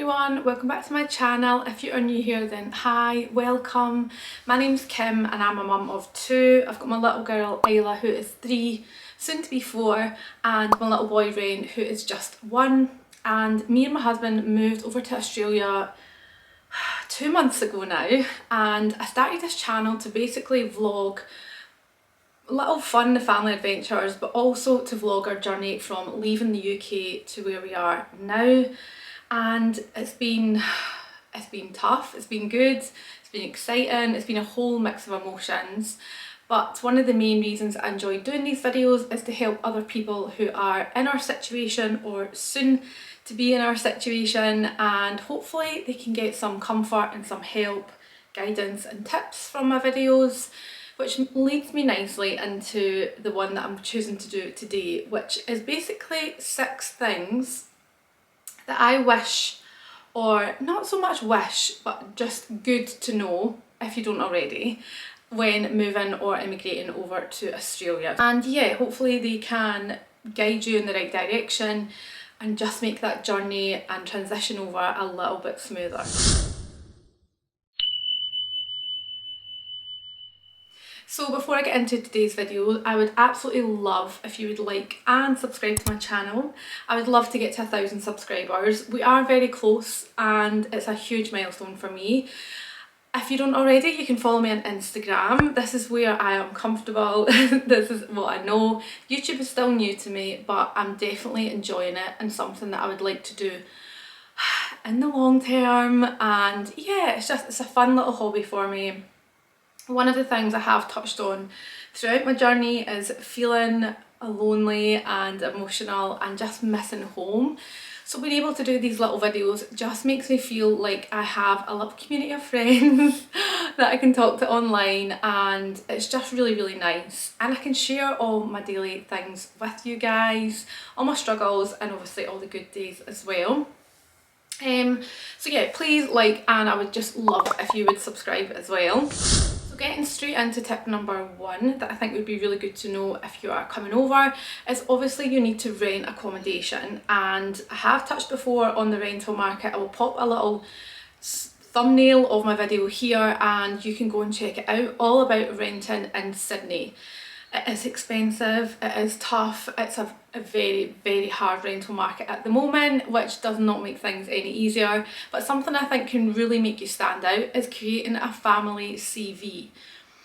everyone, welcome back to my channel. If you are new here then hi, welcome. My name's Kim and I'm a mum of two. I've got my little girl Isla who is 3, soon to be 4, and my little boy Rain who is just 1. And me and my husband moved over to Australia 2 months ago now, and I started this channel to basically vlog little fun family adventures, but also to vlog our journey from leaving the UK to where we are now. And it's been tough, it's been good, it's been exciting, it's been a whole mix of emotions. But one of the main reasons I enjoy doing these videos is to help other people who are in our situation or soon to be in our situation, and hopefully they can get some comfort and some help, guidance and tips from my videos. Which leads me nicely into the one that I'm choosing to do today, which is basically 6 things that I wish, or not so much wish, but just good to know if you don't already, when moving or immigrating over to Australia. And yeah, hopefully they can guide you in the right direction and just make that journey and transition over a little bit smoother. So before I get into today's video, I would absolutely love if you would like and subscribe to my channel. I would love to get to 1,000 subscribers. We are very close and it's a huge milestone for me. If you don't already, you can follow me on Instagram. This is where I am comfortable. This is what I know. YouTube is still new to me, but I'm definitely enjoying it and something that I would like to do in the long term. And yeah, it's a fun little hobby for me. One of the things I have touched on throughout my journey is feeling lonely and emotional and just missing home. So being able to do these little videos just makes me feel like I have a little community of friends that I can talk to online, and it's just really nice. And I can share all my daily things with you guys, all my struggles and obviously all the good days as well. So yeah, please like, and I would just love if you would subscribe as well. Getting straight into tip number 1 that I think would be really good to know if you are coming over is obviously you need to rent accommodation. And I have touched before on the rental market. I will pop a little thumbnail of my video here and you can go and check it out, all about renting in Sydney. It is expensive, it is tough, it's a very hard rental market at the moment, which does not make things any easier. But something I think can really make you stand out is creating a family CV.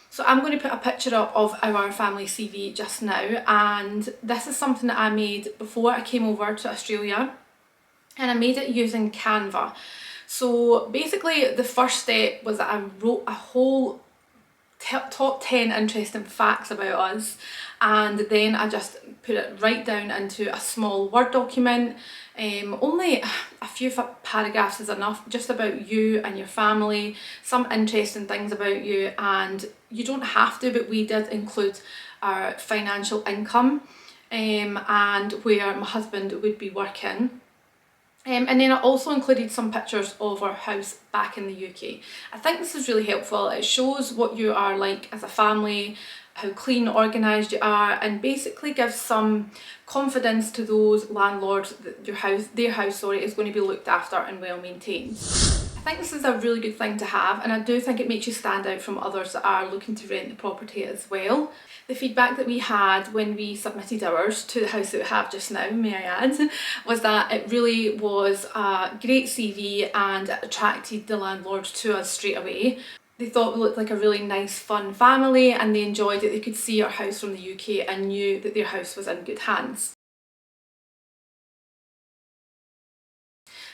So I'm going to put a picture up of our family CV just now, and this is something that I made before I came over to Australia, and I made it using Canva. So basically the first step was that I wrote a whole top 10 interesting facts about us, and then I just put it right down into a small Word document. Only a few paragraphs is enough, just about you and your family, some interesting things about you, and you don't have to, but we did include our financial income and where my husband would be working. And then I also included some pictures of our house back in the UK. I think this is really helpful. It shows what you are like as a family, how clean, organised you are, and basically gives some confidence to those landlords that their house is going to be looked after and well maintained. I think this is a really good thing to have, and I do think it makes you stand out from others that are looking to rent the property as well. The feedback that we had when we submitted ours to the house that we have just now, may I add, was that it really was a great CV and it attracted the landlords to us straight away. They thought we looked like a really nice, fun family, and they enjoyed it. They could see our house from the UK and knew that their house was in good hands.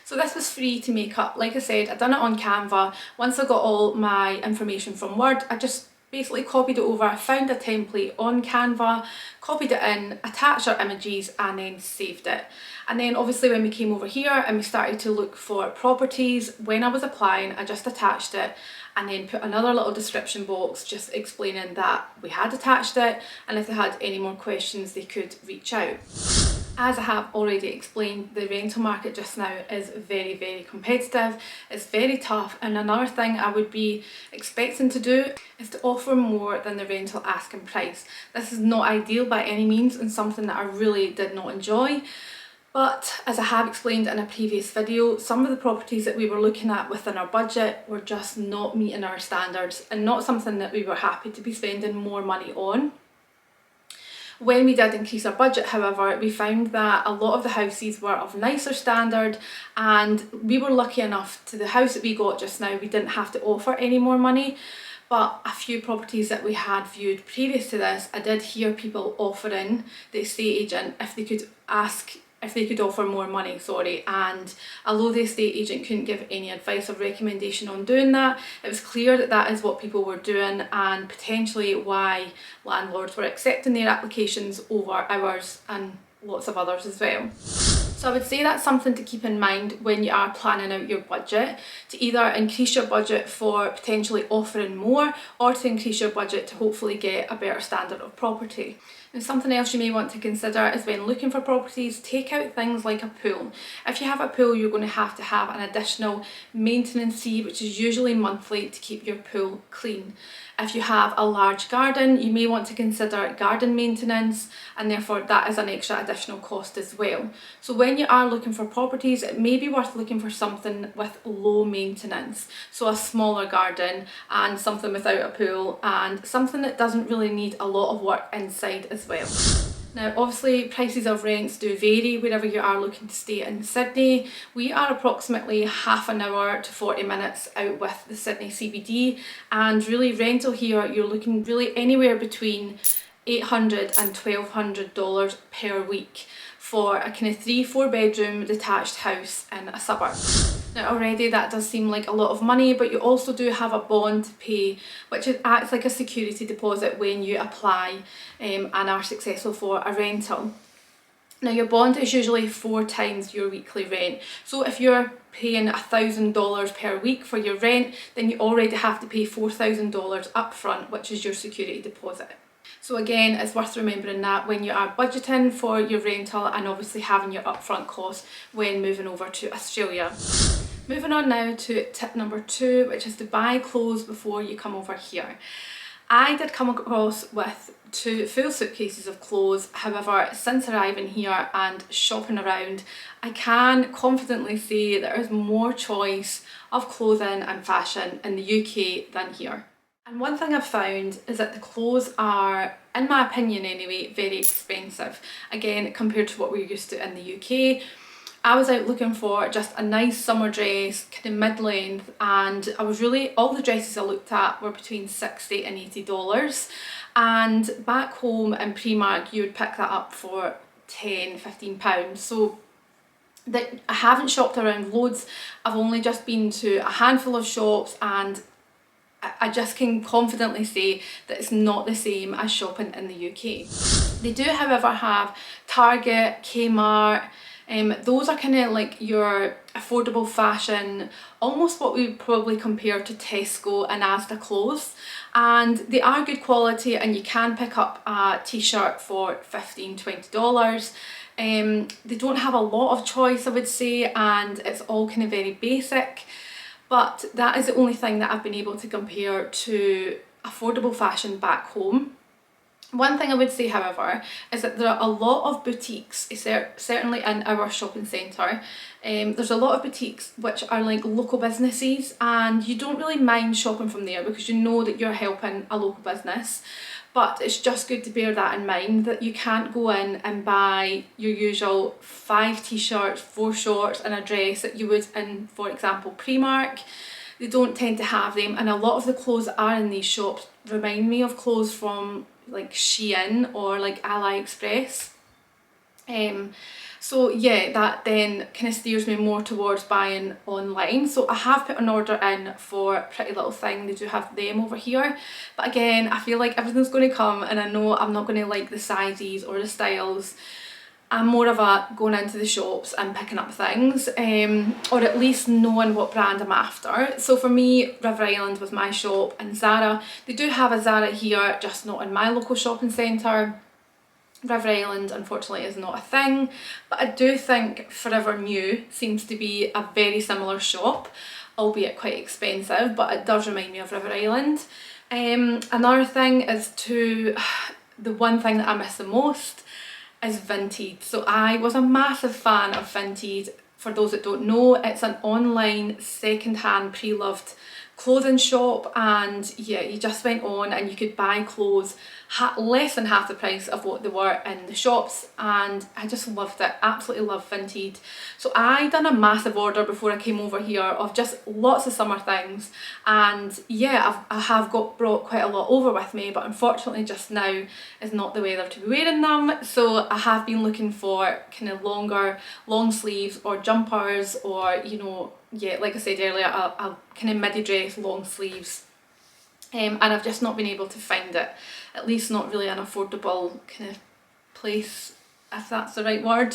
So this was free to make up. Like I said, I'd done it on Canva. Once I got all my information from Word, I just basically copied it over, found a template on Canva, copied it in, attached our images and then saved it. And then obviously when we came over here and we started to look for properties, when I was applying I just attached it and then put another little description box just explaining that we had attached it, and if they had any more questions they could reach out. As I have already explained, the rental market just now is very competitive, it's very tough, and another thing I would be expecting to do is to offer more than the rental asking price. This is not ideal by any means and something that I really did not enjoy, But as I have explained in a previous video, some of the properties that we were looking at within our budget were just not meeting our standards and not something that we were happy to be spending more money on. When we did increase our budget, however, we found that a lot of the houses were of nicer standard, and we were lucky enough to the house that we got just now, we didn't have to offer any more money. But a few properties that we had viewed previous to this, I did hear people offering the estate agent if they could offer more money, and although the estate agent couldn't give any advice or recommendation on doing that, it was clear that that is what people were doing and potentially why landlords were accepting their applications over ours and lots of others as well. So I would say that's something to keep in mind when you are planning out your budget, to either increase your budget for potentially offering more, or to increase your budget to hopefully get a better standard of property. And something else you may want to consider is when looking for properties, take out things like a pool. If you have a pool, you're going to have an additional maintenance fee, which is usually monthly, to keep your pool clean. If you have a large garden, you may want to consider garden maintenance, and therefore that is an extra additional cost as well. So when you are looking for properties, it may be worth looking for something with low maintenance. So a smaller garden and something without a pool, and something that doesn't really need a lot of work inside as well. Now obviously prices of rents do vary wherever you are looking to stay in Sydney. We are approximately half an hour to 40 minutes out with the Sydney CBD, and really rental here you're looking really anywhere between $800 and $1,200 per week for a kind of 3-4 bedroom detached house in a suburb. Now already that does seem like a lot of money, but you also do have a bond to pay, which acts like a security deposit when you apply and are successful for a rental. Now your bond is usually 4 times your weekly rent. So if you're paying $1,000 per week for your rent, then you already have to pay $4,000 up front, which is your security deposit. So again, it's worth remembering that when you are budgeting for your rental, and obviously having your upfront costs when moving over to Australia. Moving on now to tip number 2, which is to buy clothes before you come over here. I did come across with 2 full suitcases of clothes. However, since arriving here and shopping around, I can confidently say there is more choice of clothing and fashion in the UK than here. And one thing I've found is that the clothes are, in my opinion anyway, very expensive. Again, compared to what we're used to in the UK. I was out looking for just a nice summer dress, kind of mid-length, and all the dresses I looked at were between $60 and $80. And back home in Primark, you would pick that up for £10–15. So that I haven't shopped around loads. I've only just been to a handful of shops, and I just can confidently say that it's not the same as shopping in the UK. They do, however, have Target, Kmart. Those are kind of like your affordable fashion, almost what we would probably compare to Tesco and Asda clothes, and they are good quality, and you can pick up a t-shirt for $15–20. They don't have a lot of choice, I would say, and it's all kind of very basic, but that is the only thing that I've been able to compare to affordable fashion back home. One thing I would say, however, is that there are a lot of boutiques, certainly in our shopping centre. There's a lot of boutiques which are like local businesses, and you don't really mind shopping from there because you know that you're helping a local business. But it's just good to bear that in mind, that you can't go in and buy your usual 5 t-shirts, 4 shorts and a dress that you would in, for example, Primark. They don't tend to have them, and a lot of the clothes that are in these shops remind me of clothes from like Shein or like AliExpress. So yeah, that then kind of steers me more towards buying online. So I have put an order in for Pretty Little Thing. They do have them over here, but again, I feel like everything's going to come, and I know I'm not going to like the sizes or the styles. I'm more of a going into the shops and picking up things, or at least knowing what brand I'm after. So for me, River Island was my shop, and Zara, they do have a Zara here, just not in my local shopping centre. River Island unfortunately is not a thing, but I do think Forever New seems to be a very similar shop, albeit quite expensive, but it does remind me of River Island. Another thing is the one thing that I miss the most is Vinted. So I was a massive fan of Vinted. For those that don't know, it's an online second-hand pre-loved clothing shop, and yeah, you just went on and you could buy clothes less than half the price of what they were in the shops, and I just loved it. Absolutely love Vinted. So I done a massive order before I came over here of just lots of summer things, and yeah, I have brought quite a lot over with me, but unfortunately just now is not the weather to be wearing them. So I have been looking for kind of long sleeves or jumpers, or you know, yeah, like I said earlier, a kind of midi dress, long sleeves, and I've just not been able to find it, at least not really an affordable kind of place, if that's the right word.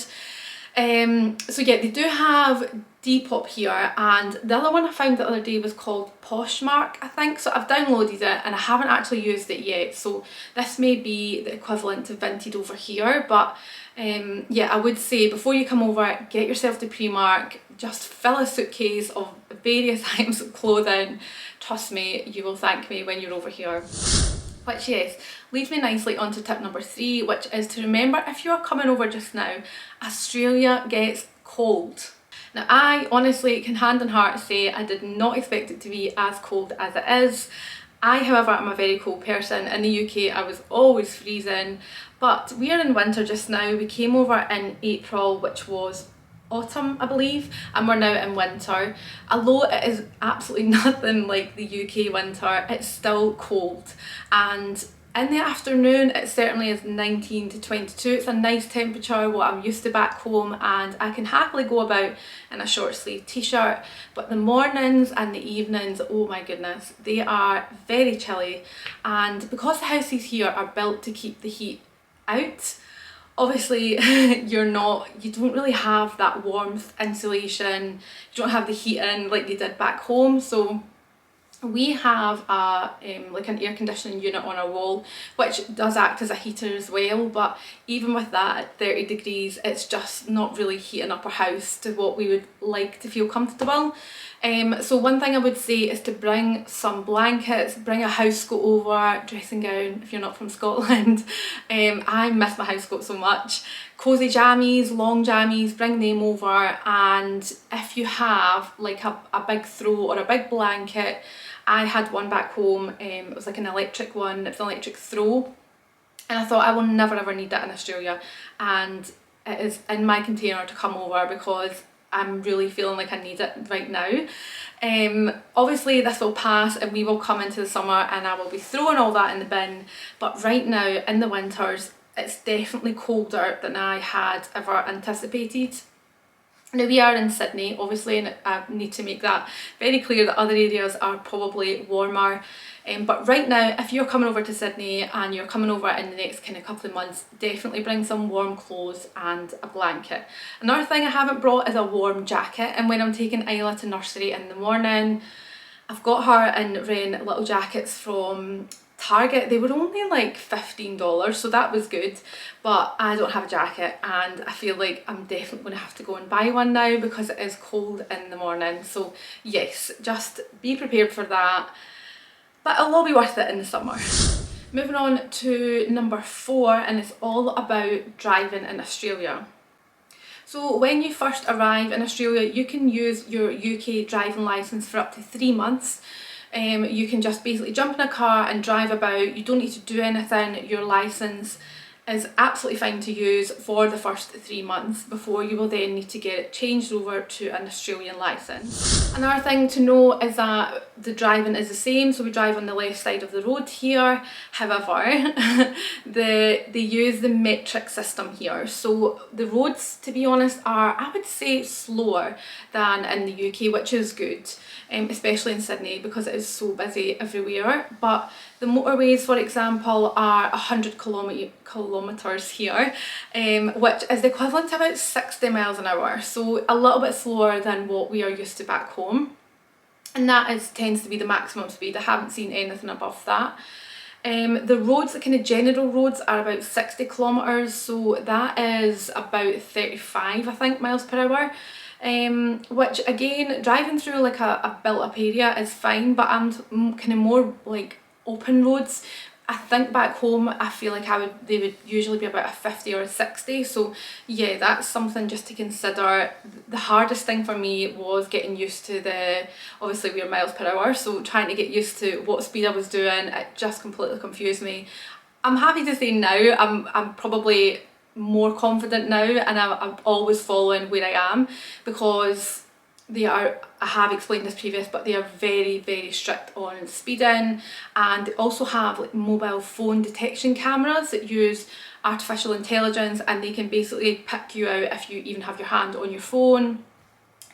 So yeah, they do have Depop here, and the other one I found the other day was called Poshmark, I think. So I've downloaded it and I haven't actually used it yet, so this may be the equivalent to Vinted over here, but yeah, I would say before you come over, get yourself to Primark, just fill a suitcase of various items of clothing. Trust me, you will thank me when you're over here. Which, yes, leads me nicely onto tip number 3, which is to remember, if you're coming over just now, Australia gets cold. Now, I honestly can hand on heart say I did not expect it to be as cold as it is. I, however, am a very cold person. In the UK, I was always freezing, but we are in winter just now. We came over in April, which was autumn, I believe, and we're now in winter. Although it is absolutely nothing like the UK winter, it's still cold, and in the afternoon it certainly is 19 to 22. It's a nice temperature, what I'm used to back home, and I can happily go about in a short sleeve t-shirt, but the mornings and the evenings, oh my goodness, they are very chilly. And because the houses here are built to keep the heat out, obviously you don't really have that warmth, insulation, you don't have the heating like they did back home. So we have a like an air conditioning unit on our wall, which does act as a heater as well, but even with that at 30 degrees, it's just not really heating up our house to what we would like to feel comfortable. So one thing I would say is to bring some blankets, bring a housecoat over, dressing gown if you're not from Scotland. I miss my housecoat so much. Cozy jammies, long jammies, bring them over, and if you have like a big throw or a big blanket, I had one back home, it was like an electric one, it's an electric throw, and I thought I will never ever need that in Australia, and it is in my container to come over because I'm really feeling like I need it right now. Obviously this will pass and we will come into the summer and I will be throwing all that in the bin, but right now in the winters it's definitely colder than I had ever anticipated. Now we are in Sydney obviously, and I need to make that very clear that other areas are probably warmer, but right now if you're coming over to Sydney and you're coming over in the next kind of couple of months, definitely bring some warm clothes and a blanket. Another thing I haven't brought is a warm jacket, and when I'm taking Isla to nursery in the morning, I've got her in Ren little jackets from Target. They were only like $15, so that was good, but I don't have a jacket and I feel like I'm definitely going to have to go and buy one now because it is cold in the morning. So yes, just be prepared for that, but it'll all be worth it in the summer. Moving on to number 4, and it's all about driving in Australia. So when you first arrive in Australia, you can use your UK driving licence for up to 3 months. You can just basically jump in a car and drive about. You don't need to do anything. Your licence is absolutely fine to use for the first 3 months before you will then need to get it changed over to an Australian licence. Another thing to know is that the driving is the same, so we drive on the left side of the road here. However, they use the metric system here, so the roads, to be honest, are, I would say, slower than in the UK, which is good, especially in Sydney because it is so busy everywhere. But the motorways, for example, are 100 kilometres here, which is the equivalent to about 60 miles an hour, so a little bit slower than what we are used to back home, and that tends to be the maximum speed. I haven't seen anything above that. The roads, the kind of general roads, are about 60 kilometres, so that is about 35, I think, miles per hour. Which again, driving through like a built up area is fine, but I'm kind of more like open roads. I think back home I feel like they would usually be about a 50 or a 60, so yeah, that's something just to consider. The hardest thing for me was getting used to obviously we're miles per hour, so trying to get used to what speed I was doing, it just completely confused me. I'm happy to say now I'm probably more confident now, and I'm always following where I am, because I have explained this previous, but they are very, very strict on speeding, and they also have like mobile phone detection cameras that use artificial intelligence, and they can basically pick you out if you even have your hand on your phone.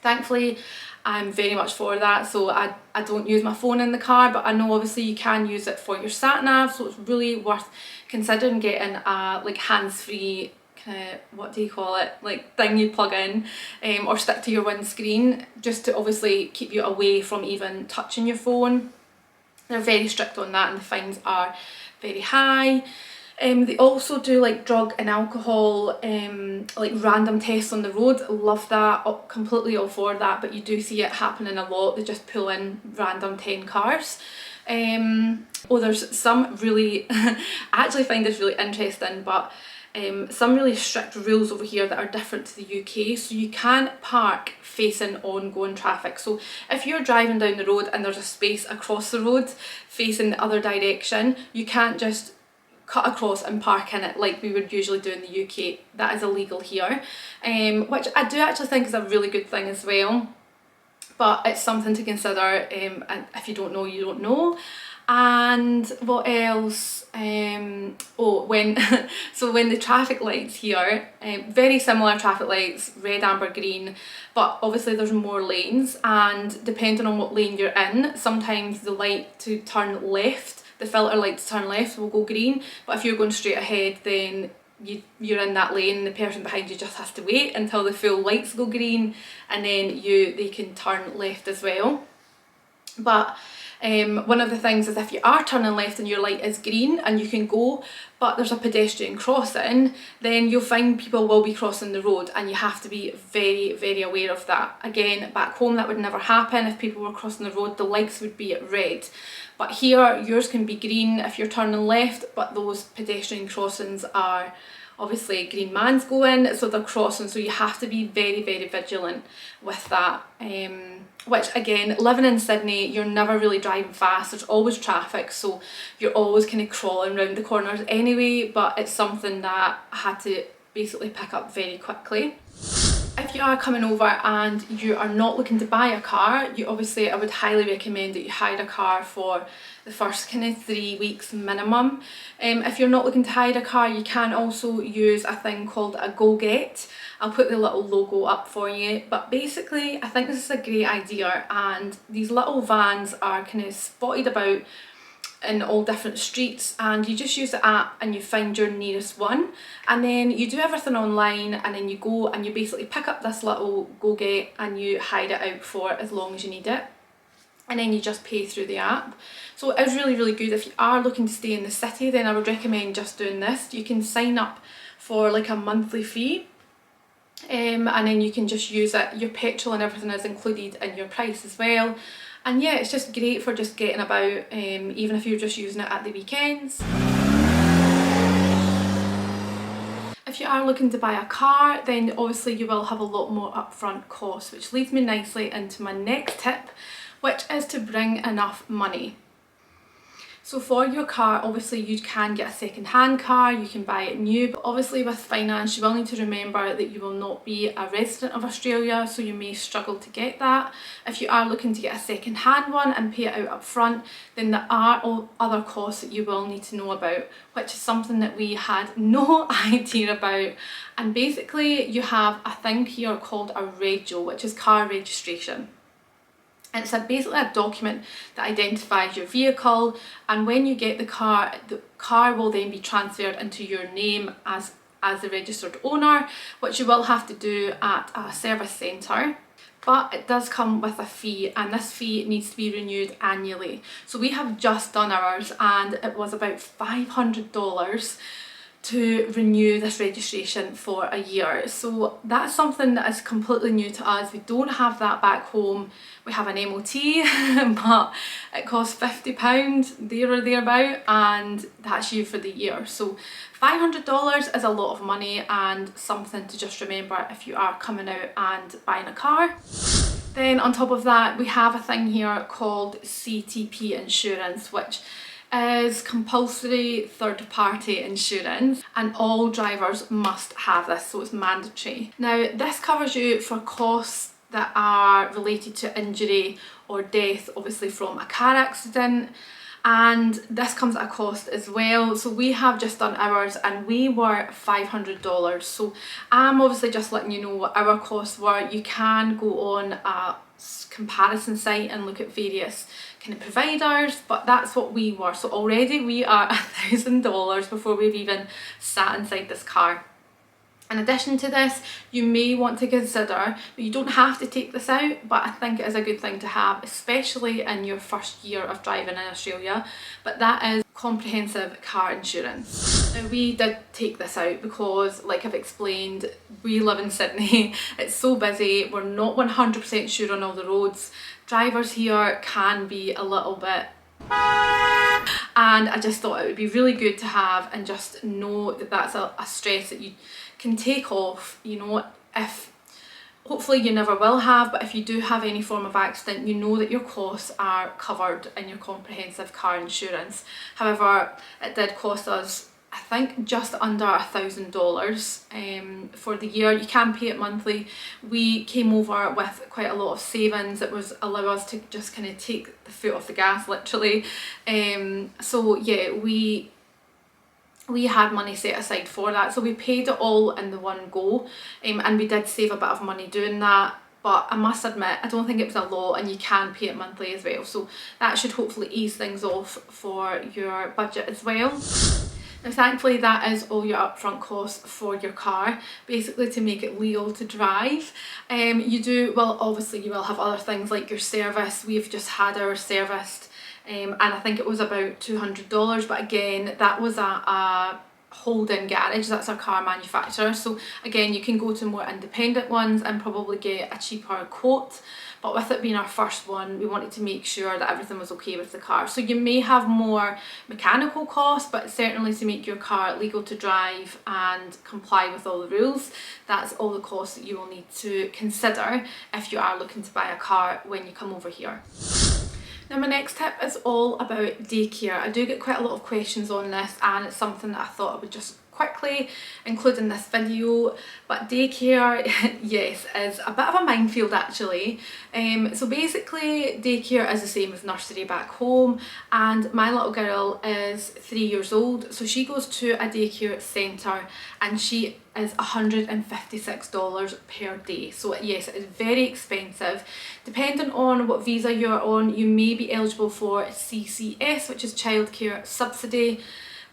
Thankfully, I'm very much for that, so I don't use my phone in the car, but I know obviously you can use it for your sat nav, so it's really worth considering getting a like hands-free kind of, what do you call it, like thing you plug in, or stick to your windscreen, just to obviously keep you away from even touching your phone. They're very strict on that, and the fines are very high. They also do like drug and alcohol, like random tests on the road. Love that, completely all for that, but you do see it happening a lot. They just pull in random 10 cars. There's some really, I actually find this really interesting, but some really strict rules over here that are different to the UK. So you can't park facing ongoing traffic. So if you're driving down the road and there's a space across the road facing the other direction, you can't just cut across and park in it like we would usually do in the UK. That is illegal here, which I do actually think is a really good thing as well, but it's something to consider, and if you don't know, you don't know. And what else? When so when the traffic lights here, very similar traffic lights, red, amber, green, but obviously there's more lanes, and depending on what lane you're in, sometimes the light to turn left, the filter light to turn left will go green, but if you're going straight ahead, then you're in that lane, the person behind you just has to wait until the full lights go green, and then they can turn left as well. But one of the things is, if you are turning left and your light is green and you can go, but there's a pedestrian crossing, then you'll find people will be crossing the road, and you have to be very, very aware of that. Again, back home that would never happen. If people were crossing the road, the lights would be at red. But here, yours can be green if you're turning left, but those pedestrian crossings are obviously green man's going, so they're crossing, so you have to be very, very vigilant with that. Which again, living in Sydney, you're never really driving fast, there's always traffic, so you're always kind of crawling around the corners anyway, but it's something that I had to basically pick up very quickly. If you are coming over and you are not looking to buy a car, I would highly recommend that you hire a car for the first kind of 3 weeks minimum. If you're not looking to hire a car, you can also use a thing called a go-get. I'll put the little logo up for you, but basically I think this is a great idea, and these little vans are kind of spotted about in all different streets, and you just use the app and you find your nearest one, and then you do everything online, and then you go and you basically pick up this little go-get and you hire it out for as long as you need it, and then you just pay through the app. So it is really, really good. If you are looking to stay in the city, then I would recommend just doing this. You can sign up for like a monthly fee, and then you can just use it. Your petrol and everything is included in your price as well. And yeah, it's just great for just getting about, even if you're just using it at the weekends. If you are looking to buy a car, then obviously you will have a lot more upfront costs, which leads me nicely into my next tip, which is to bring enough money. So for your car, obviously you can get a second-hand car, you can buy it new, but obviously with finance you will need to remember that you will not be a resident of Australia, so you may struggle to get that. If you are looking to get a second-hand one and pay it out up front, then there are other costs that you will need to know about, which is something that we had no idea about. And basically you have a thing here called a rego, which is car registration. And it's basically a document that identifies your vehicle, and when you get the car will then be transferred into your name as the registered owner, which you will have to do at a service centre. But it does come with a fee, and this fee needs to be renewed annually. So we have just done ours, and it was about $500 to renew this registration for a year. So that's something that is completely new to us. We don't have that back home. We have an MOT, but it costs £50 there or thereabout, and that's you for the year. So $500 is a lot of money, and something to just remember if you are coming out and buying a car. Then on top of that, we have a thing here called CTP insurance, which is compulsory third party insurance, and all drivers must have this, so it's mandatory. Now this covers you for costs that are related to injury or death, obviously from a car accident, and this comes at a cost as well. So we have just done ours and we were $500. So I'm obviously just letting you know what our costs were. You can go on a comparison site and look at various kind of providers, but that's what we were. So already we are $1,000 before we've even sat inside this car. In addition to this, you may want to consider, you don't have to take this out, but I think it is a good thing to have, especially in your first year of driving in Australia, but that is comprehensive car insurance. Now we did take this out because, like I've explained, we live in Sydney, it's so busy, we're not 100% sure on all the roads, drivers here can be a little bit, and I just thought it would be really good to have and just know that that's a stress that you can take off, you know, if hopefully you never will have, but if you do have any form of accident, you know that your costs are covered in your comprehensive car insurance. However, it did cost us, I think, just under $1,000 for the year. You can pay it monthly. We came over with quite a lot of savings. It was allow us to just kind of take the foot off the gas, literally. So yeah, we had money set aside for that, so we paid it all in the one go, and we did save a bit of money doing that, but I must admit I don't think it was a lot, and you can pay it monthly as well, so that should hopefully ease things off for your budget as well. Now thankfully that is all your upfront costs for your car, basically to make it legal to drive. Well obviously you will have other things like your service. We've just had ours serviced, and I think it was about $200, but again that was a hold-in garage, that's our car manufacturer, so again you can go to more independent ones and probably get a cheaper quote, but with it being our first one we wanted to make sure that everything was okay with the car. So you may have more mechanical costs, but certainly to make your car legal to drive and comply with all the rules, that's all the costs that you will need to consider if you are looking to buy a car when you come over here. Now my next tip is all about daycare. I do get quite a lot of questions on this, and it's something that I thought I would just quickly include in this video. But daycare, yes, is a bit of a minefield actually. So basically daycare is the same as nursery back home, and my little girl is 3 years old, so she goes to a daycare centre and she is $156 per day. So yes, it is very expensive. Depending on what visa you're on, you may be eligible for CCS, which is childcare subsidy.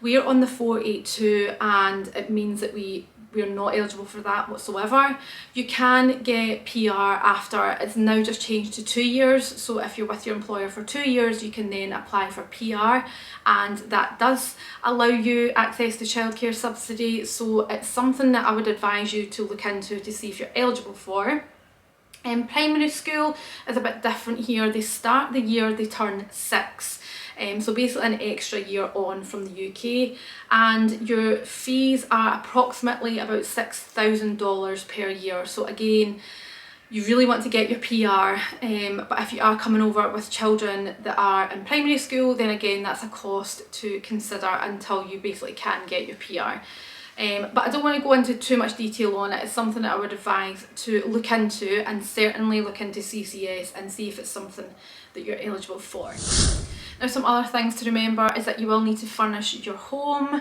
We're on the 482, and it means that we're not eligible for that whatsoever. You can get PR after, it's now just changed to 2 years, so if you're with your employer for 2 years you can then apply for PR, and that does allow you access to childcare subsidy, so it's something that I would advise you to look into to see if you're eligible for. Primary school is a bit different here. They start the year they turn 6. So basically an extra year on from the UK, and your fees are approximately about $6,000 per year. So again, you really want to get your PR, but if you are coming over with children that are in primary school, then again that's a cost to consider until you basically can get your PR. But I don't want to go into too much detail on it. It's something that I would advise to look into, and certainly look into CCS and see if it's something that you're eligible for. Now some other things to remember is that you will need to furnish your home.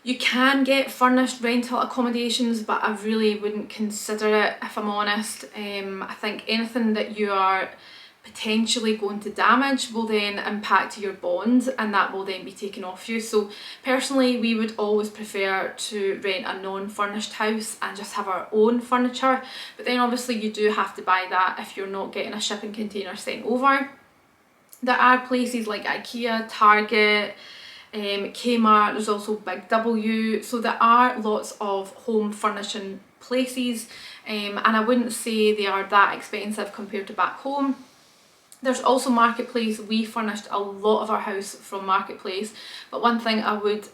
You can get furnished rental accommodations, but I really wouldn't consider it if I'm honest. I think anything that you are potentially going to damage will then impact your bond, and that will then be taken off you. So personally we would always prefer to rent a non-furnished house and just have our own furniture, but then obviously you do have to buy that if you're not getting a shipping container sent over. There are places like IKEA, Target, Kmart, there's also Big W, so there are lots of home furnishing places, and I wouldn't say they are that expensive compared to back home. There's also Marketplace. We furnished a lot of our house from Marketplace, but one thing I would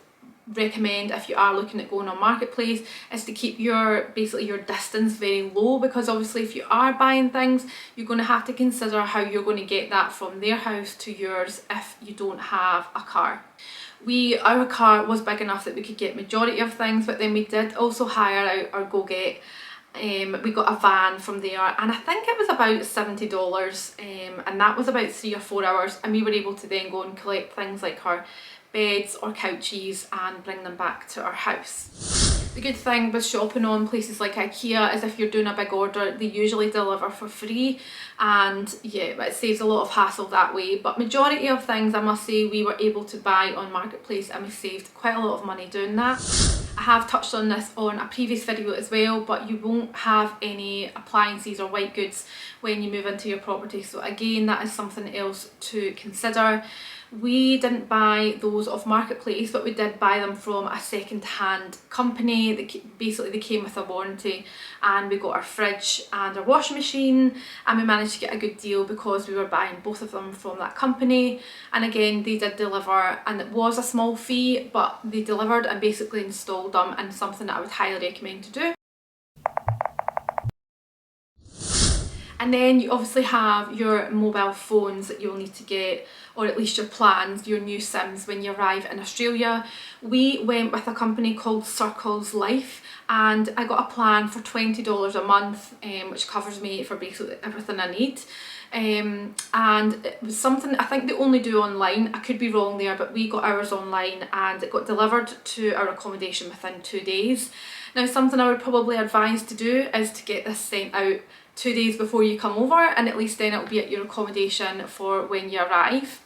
recommend if you are looking at going on Marketplace is to keep your distance very low, because obviously if you are buying things, you're going to have to consider how you're going to get that from their house to yours if you don't have a car. Our car was big enough that we could get majority of things, but then we did also hire out our go-get. We got a van from there, and I think it was about $70, and that was about 3 or 4 hours, and we were able to then go and collect things like our beds or couches and bring them back to our house. The good thing with shopping on places like IKEA is if you're doing a big order, they usually deliver for free, and yeah, it saves a lot of hassle that way. But majority of things, I must say, we were able to buy on Marketplace, and we saved quite a lot of money doing that. I have touched on this on a previous video as well, but you won't have any appliances or white goods when you move into your property, so again, that is something else to consider. We didn't buy those off Marketplace, but we did buy them from a second-hand company that basically they came with a warranty, and we got our fridge and our washing machine, and we managed to get a good deal because we were buying both of them from that company. And again, they did deliver, and it was a small fee, but they delivered and basically installed them, and something that I would highly recommend to do. And then you obviously have your mobile phones that you'll need to get, or at least your plans, your new SIMs when you arrive in Australia. We went with a company called Circles Life, and I got a plan for $20 a month, which covers me for basically everything I need. And it was something I think they only do online. I could be wrong there, but we got ours online, and it got delivered to our accommodation within 2 days. Now, something I would probably advise to do is to get this sent out 2 days before you come over, and at least then it'll be at your accommodation for when you arrive.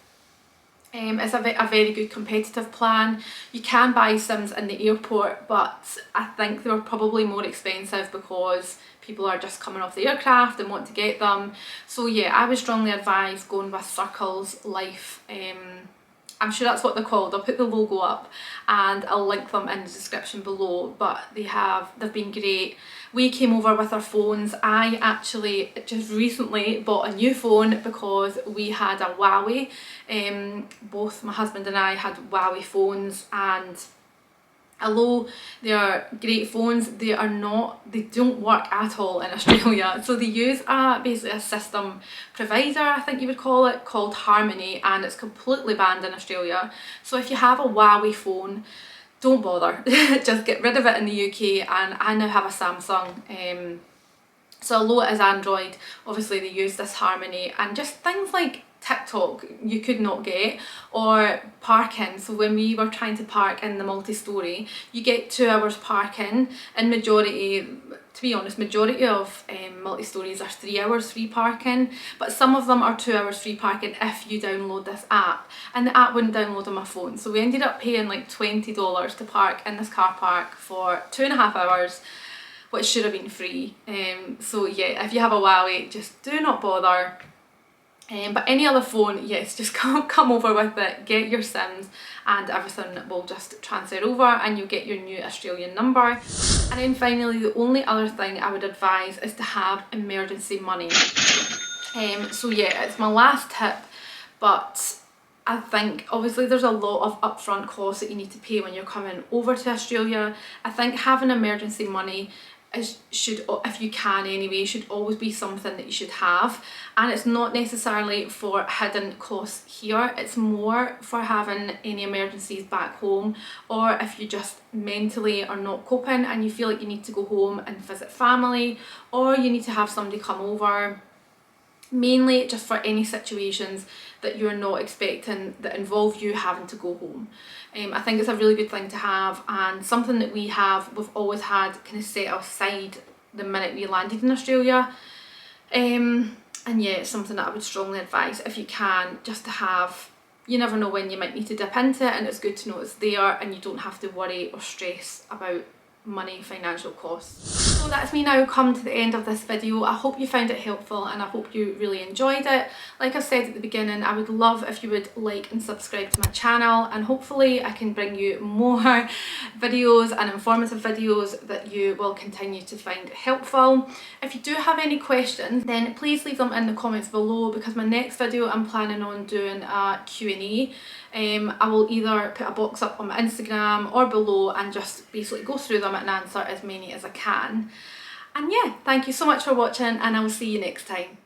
It's a very good competitive plan. You can buy SIMs in the airport, but I think they were probably more expensive because people are just coming off the aircraft and want to get them. So yeah, I would strongly advise going with Circles Life. I'm sure that's what they're called. I'll put the logo up and I'll link them in the description below, but they've been great. We came over with our phones. I actually just recently bought a new phone because we had a Huawei. Both my husband and I had Huawei phones, and although they are great phones, they don't work at all in Australia. So they use basically a system provider, I think you would call it, called Harmony, and it's completely banned in Australia. So if you have a Huawei phone, don't bother. Just get rid of it in the UK. And I now have a Samsung. So although it is Android, obviously they use this Harmony, and just things like TikTok you could not get, or parking. So when we were trying to park in the multi-storey, you get 2 hours parking, and to be honest, majority of multi-storeys are 3 hours free parking, but some of them are 2 hours free parking if you download this app, and the app wouldn't download on my phone. So we ended up paying like $20 to park in this car park for 2.5 hours, which should have been free. So yeah, if you have a Huawei, just do not bother. But any other phone, yes, just come over with it, get your SIMs, and everything will just transfer over, and you'll get your new Australian number. And then finally, the only other thing I would advise is to have emergency money. So yeah, it's my last tip, but I think obviously there's a lot of upfront costs that you need to pay when you're coming over to Australia. I think having emergency money should, if you can anyway, should always be something that you should have. And it's not necessarily for hidden costs here, it's more for having any emergencies back home, or if you just mentally are not coping and you feel like you need to go home and visit family, or you need to have somebody come over. Mainly just for any situations that you're not expecting that involve you having to go home. I think it's a really good thing to have, and something that we've always had kind of set aside the minute we landed in Australia. And yeah, it's something that I would strongly advise if you can, just to have. You never know when you might need to dip into it, and it's good to know it's there and you don't have to worry or stress about money, financial costs. So that's me now come to the end of this video. I hope you found it helpful and I hope you really enjoyed it. Like I said at the beginning, I would love if you would like and subscribe to my channel, and hopefully I can bring you more videos and informative videos that you will continue to find helpful. If you do have any questions, then please leave them in the comments below, because my next video I'm planning on doing a Q&A. I will either put a box up on my Instagram or below and just basically go through them and answer as many as I can. And yeah, thank you so much for watching, and I will see you next time.